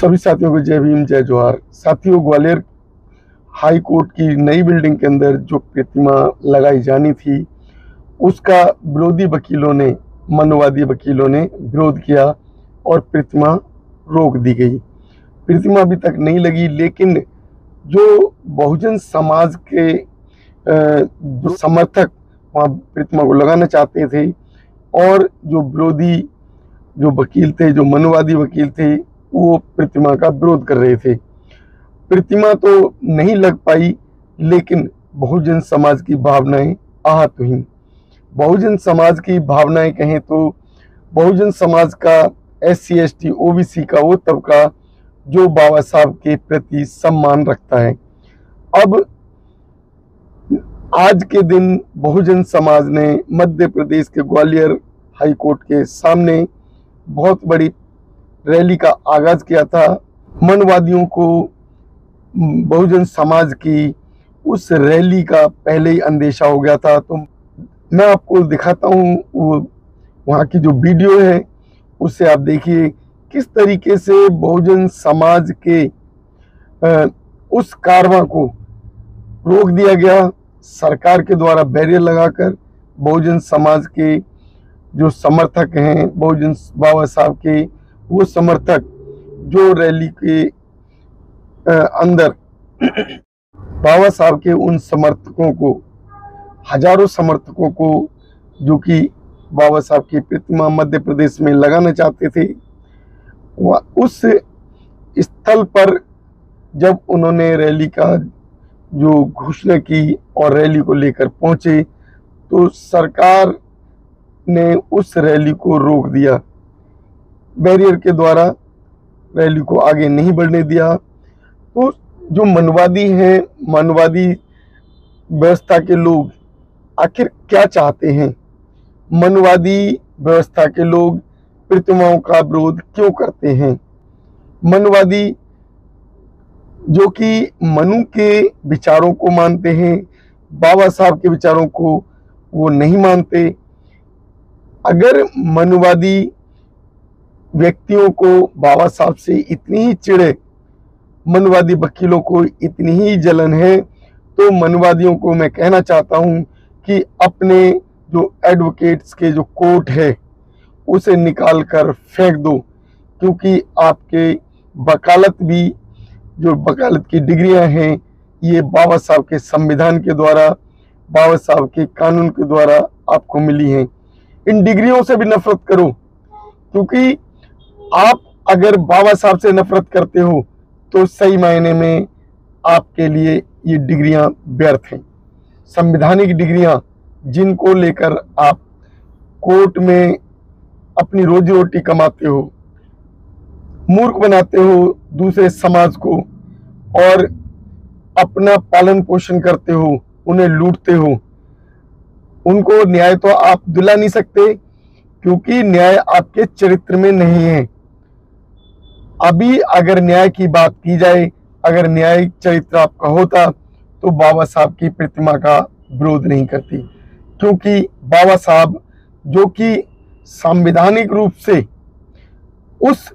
सभी साथियों को जय भीम जय जोहार। साथियों, ग्वालियर हाई कोर्ट की नई बिल्डिंग के अंदर जो प्रतिमा लगाई जानी थी, उसका विरोधी वकीलों ने, मनवादी वकीलों ने विरोध किया और प्रतिमा रोक दी गई। प्रतिमा अभी तक नहीं लगी, लेकिन जो बहुजन समाज के जो समर्थक वहाँ प्रतिमा को लगाना चाहते थे और जो विरोधी जो वकील थे, जो मनवादी वकील थे, वो प्रतिमा का विरोध कर रहे थे। प्रतिमा तो नहीं लग पाई, लेकिन बहुजन समाज की भावनाएं आहत हुई। बहुजन समाज की भावनाएं कहें तो बहुजन समाज का SC ST OBC का वो तबका जो बाबा साहब के प्रति सम्मान रखता है। अब आज के दिन बहुजन समाज ने मध्य प्रदेश के ग्वालियर हाई कोर्ट के सामने बहुत बड़ी रैली का आगाज किया था। मनवादियों को बहुजन समाज की उस रैली का पहले ही अंदेशा हो गया था। तो मैं आपको दिखाता हूँ वो वहाँ की जो वीडियो है, उससे आप देखिए किस तरीके से बहुजन समाज के उस कारवां को रोक दिया गया सरकार के द्वारा, बैरियर लगाकर। बहुजन समाज के जो समर्थक हैं, बहुजन बाबा साहब के वो समर्थक जो रैली के अंदर बाबा साहब के उन समर्थकों को, हजारों समर्थकों को जो कि बाबा साहब की प्रतिमा मध्य प्रदेश में लगाना चाहते थे, उस स्थल पर जब उन्होंने रैली का जो घोषणा की और रैली को लेकर पहुंचे, तो सरकार ने उस रैली को रोक दिया। बैरियर के द्वारा रैली को आगे नहीं बढ़ने दिया। तो जो मनवादी हैं, मनवादी व्यवस्था के लोग आखिर क्या चाहते हैं? मनवादी व्यवस्था के लोग प्रतिमाओं का विरोध क्यों करते हैं? मनवादी जो कि मनु के विचारों को मानते हैं, बाबा साहब के विचारों को वो नहीं मानते। अगर मनवादी व्यक्तियों को बाबा साहब से इतनी ही चिढ़, मनवादी वकीलों को इतनी ही जलन है, तो मनवादियों को मैं कहना चाहता हूं कि अपने जो एडवोकेट्स के जो कोर्ट है उसे निकाल कर फेंक दो, क्योंकि आपके वकालत भी, जो वकालत की डिग्रियां हैं, ये बाबा साहब के संविधान के द्वारा, बाबा साहब के कानून के द्वारा आपको मिली हैं। इन डिग्रियों से भी नफरत करो, क्योंकि आप अगर बाबा साहब से नफरत करते हो तो सही मायने में आपके लिए ये डिग्रियां व्यर्थ हैं। संवैधानिक डिग्रियां जिनको लेकर आप कोर्ट में अपनी रोजी रोटी कमाते हो, मूर्ख बनाते हो दूसरे समाज को और अपना पालन पोषण करते हो, उन्हें लूटते हो, उनको न्याय तो आप दिला नहीं सकते, क्योंकि न्याय आपके चरित्र में नहीं है। अभी अगर न्याय की बात की जाए, अगर न्यायिक चरित्र आपका होता तो बाबा साहब की प्रतिमा का विरोध नहीं करती, क्योंकि बाबा साहब जो कि संवैधानिक रूप से उस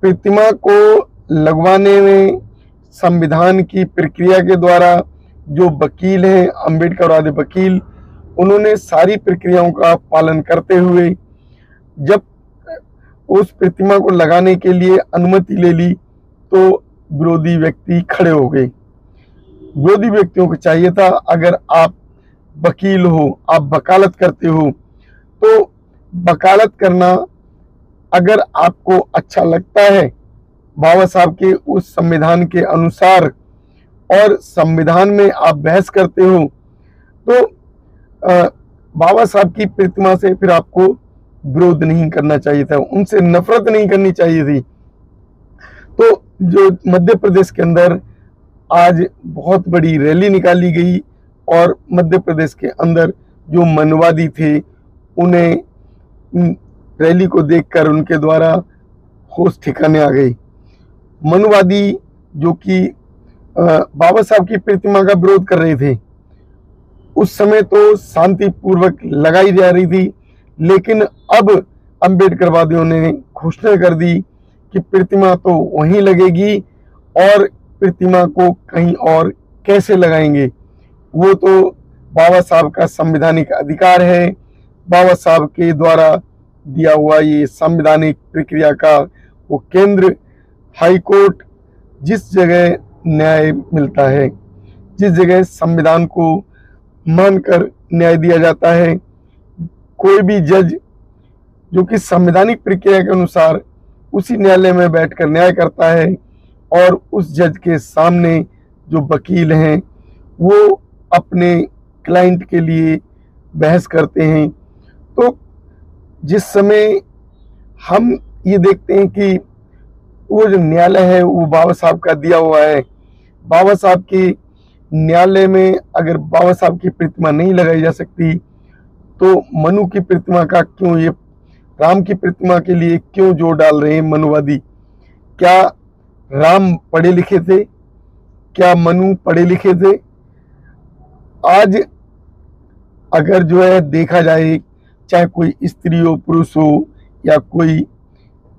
प्रतिमा को लगवाने में संविधान की प्रक्रिया के द्वारा जो वकील हैं, अंबेडकर वाले वकील, उन्होंने सारी प्रक्रियाओं का पालन करते हुए जब उस प्रतिमा को लगाने के लिए अनुमति ले ली, तो विरोधी व्यक्ति खड़े हो गए। विरोधी व्यक्तियों को चाहिए था, अगर आप वकील हो, आप वकालत करते हो, तो वकालत करना अगर आपको अच्छा लगता है बाबा साहब के उस संविधान के अनुसार और संविधान में आप बहस करते हो, तो बाबा साहब की प्रतिमा से फिर आपको विरोध नहीं करना चाहिए था, उनसे नफरत नहीं करनी चाहिए थी। तो जो मध्य प्रदेश के अंदर आज बहुत बड़ी रैली निकाली गई और मध्य प्रदेश के अंदर जो मनवादी थे, उन्हें रैली को देखकर उनके द्वारा होश ठिकाने आ गई। मनवादी जो कि बाबा साहब की प्रतिमा का विरोध कर रहे थे, उस समय तो शांतिपूर्वक लगाई जा रही थी, लेकिन अब अंबेडकर वादियों ने घोषणा कर दी कि प्रतिमा तो वहीं लगेगी और प्रतिमा को कहीं और कैसे लगाएंगे, वो तो बाबा साहब का संवैधानिक अधिकार है। बाबा साहब के द्वारा दिया हुआ ये संवैधानिक प्रक्रिया का वो केंद्र हाई कोर्ट, जिस जगह न्याय मिलता है, जिस जगह संविधान को मानकर न्याय दिया जाता है, कोई भी जज जो कि संवैधानिक प्रक्रिया के अनुसार उसी न्यायालय में बैठकर न्याय करता है और उस जज के सामने जो वकील हैं वो अपने क्लाइंट के लिए बहस करते हैं। तो जिस समय हम ये देखते हैं कि वो जो न्यायालय है वो बाबा साहब का दिया हुआ है, बाबा साहब के न्यायालय में अगर बाबा साहब की प्रतिमा नहीं लगाई जा सकती तो मनु की प्रतिमा का क्यों, ये राम की प्रतिमा के लिए क्यों जोर डाल रहे हैं मनुवादी? क्या राम पढ़े लिखे थे? क्या मनु पढ़े लिखे थे? आज अगर जो है देखा जाए, चाहे कोई स्त्री हो, पुरुष हो, या कोई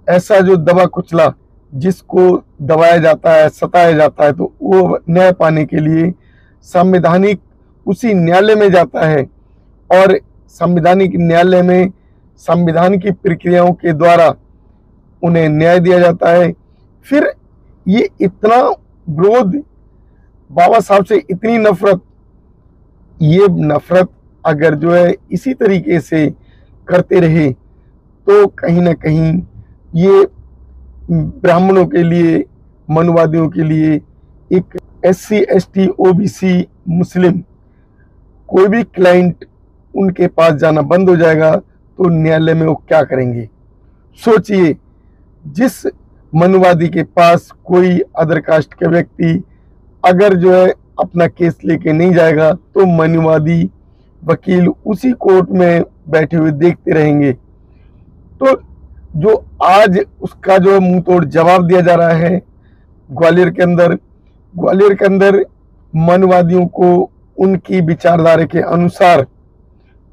ऐसा जो दबा कुचला जिसको दबाया जाता है, सताया जाता है, तो वो न्याय पाने के लिए संवैधानिक उसी न्यायालय में जाता है और संवैधानिक न्यायालय में संविधान की प्रक्रियाओं के द्वारा उन्हें न्याय दिया जाता है। फिर ये इतना विरोध, बाबा साहब से इतनी नफरत, ये नफरत अगर जो है इसी तरीके से करते रहे तो कहीं ना कहीं ये ब्राह्मणों के लिए, मनुवादियों के लिए, एक SC ST OBC मुस्लिम कोई भी क्लाइंट उनके पास जाना बंद हो जाएगा। तो न्यायालय में वो क्या करेंगे? सोचिए, जिस मनुवादी के पास कोई अदर कास्ट का व्यक्ति अगर जो है अपना केस लेके नहीं जाएगा तो मनुवादी वकील उसी कोर्ट में बैठे हुए देखते रहेंगे। तो जो आज उसका जो मुंह तोड़ जवाब दिया जा रहा है ग्वालियर के अंदर मनुवादियों को उनकी विचारधारा के अनुसार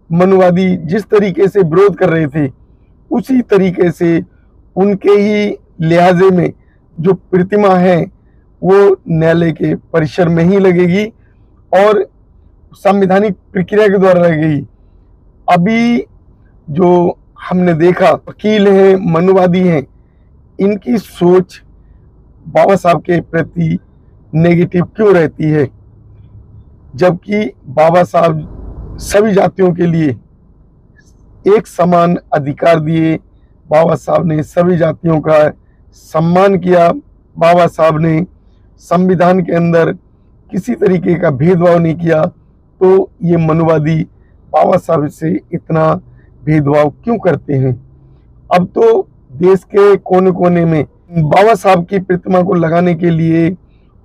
मनुवादी जिस तरीके से विरोध कर रहे थे उसी तरीके से उनके ही लिहाजे में जो प्रतिमा है वो न्यायालय के परिसर में ही लगेगी और संवैधानिक प्रक्रिया के द्वारा लगेगी। अभी जो हमने देखा, वकील हैं, मनुवादी हैं, इनकी सोच बाबा साहब के प्रति नेगेटिव क्यों रहती है, जबकि बाबा साहब सभी जातियों के लिए एक समान अधिकार दिए। बाबा साहब ने सभी जातियों का सम्मान किया। बाबा साहब ने संविधान के अंदर किसी तरीके का भेदभाव नहीं किया। तो ये मनुवादी बाबा साहब से इतना भेदभाव क्यों करते हैं? अब तो देश के कोने कोने में बाबा साहब की प्रतिमा को लगाने के लिए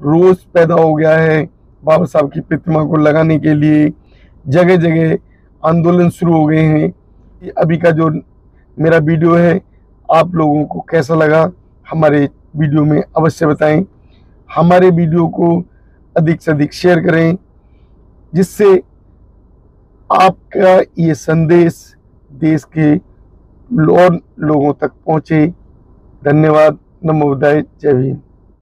रोष पैदा हो गया है। बाबा साहब की प्रतिमा को लगाने के लिए जगह जगह आंदोलन शुरू हो गए हैं। अभी का जो मेरा वीडियो है आप लोगों को कैसा लगा, हमारे वीडियो में अवश्य बताएं। हमारे वीडियो को अधिक से अधिक शेयर करें जिससे आपका ये संदेश देश के और लोगों तक पहुंचे। धन्यवाद। नमो बुद्धाय। जय भीम।